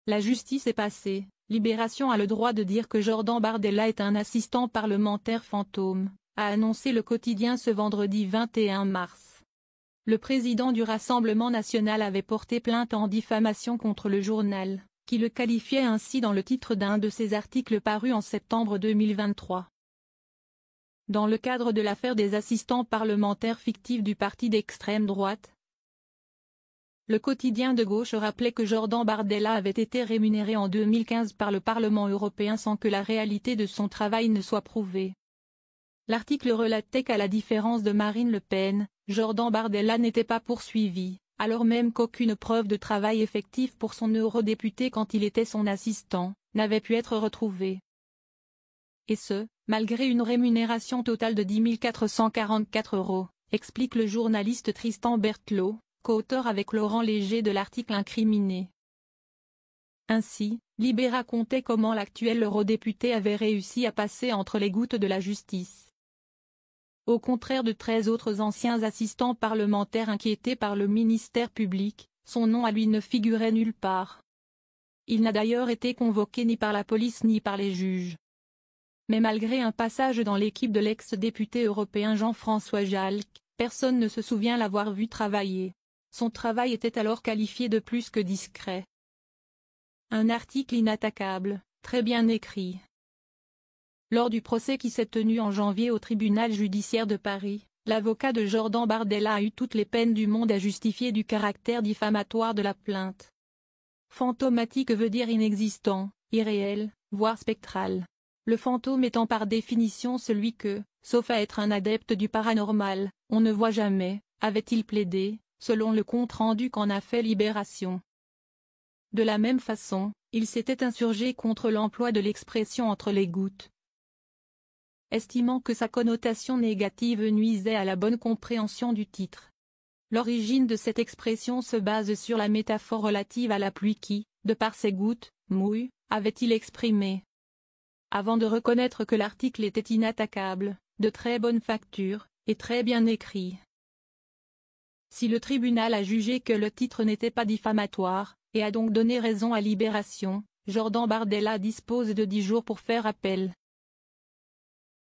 La justice est passée. Libération a le droit de dire que Jordan Bardella est un assistant parlementaire fantôme, a annoncé le quotidien ce vendredi 21 mars. Le président du Rassemblement national avait porté plainte en diffamation contre le journal, qui le qualifiait ainsi dans le titre d'un de ses articles parus en septembre 2023. Dans le cadre de l'affaire des assistants parlementaires fictifs du parti d'extrême droite, le quotidien de gauche rappelait que Jordan Bardella avait été rémunéré en 2015 par le Parlement européen sans que la réalité de son travail ne soit prouvée. L'article relatait qu'à la différence de Marine Le Pen, Jordan Bardella n'était pas poursuivi, alors même qu'aucune preuve de travail effectif pour son eurodéputé quand il était son assistant, n'avait pu être retrouvée. Et ce, malgré une rémunération totale de 10 444 €, explique le journaliste Tristan Berthelot, co-auteur avec Laurent Léger de l'article incriminé. Ainsi, Libé racontait comment l'actuel eurodéputé avait réussi à passer entre les gouttes de la justice. Au contraire de 13 autres anciens assistants parlementaires inquiétés par le ministère public, son nom à lui ne figurait nulle part. Il n'a d'ailleurs été convoqué ni par la police ni par les juges. Mais malgré un passage dans l'équipe de l'ex-député européen Jean-François Jalc, personne ne se souvient l'avoir vu travailler. Son travail était alors qualifié de plus que discret. Un article inattaquable, très bien écrit. Lors du procès qui s'est tenu en janvier au tribunal judiciaire de Paris, l'avocat de Jordan Bardella a eu toutes les peines du monde à justifier du caractère diffamatoire de la plainte. Fantomatique veut dire inexistant, irréel, voire spectral. Le fantôme étant par définition celui que, sauf à être un adepte du paranormal, on ne voit jamais, avait-il plaidé, selon le compte-rendu qu'en a fait Libération. De la même façon, il s'était insurgé contre l'emploi de l'expression entre les gouttes, estimant que sa connotation négative nuisait à la bonne compréhension du titre. L'origine de cette expression se base sur la métaphore relative à la pluie qui, de par ses gouttes, mouille, avait-il exprimé. Avant de reconnaître que l'article était inattaquable, de très bonne facture, et très bien écrit. Si le tribunal a jugé que le titre n'était pas diffamatoire, et a donc donné raison à Libération, Jordan Bardella dispose de 10 jours pour faire appel.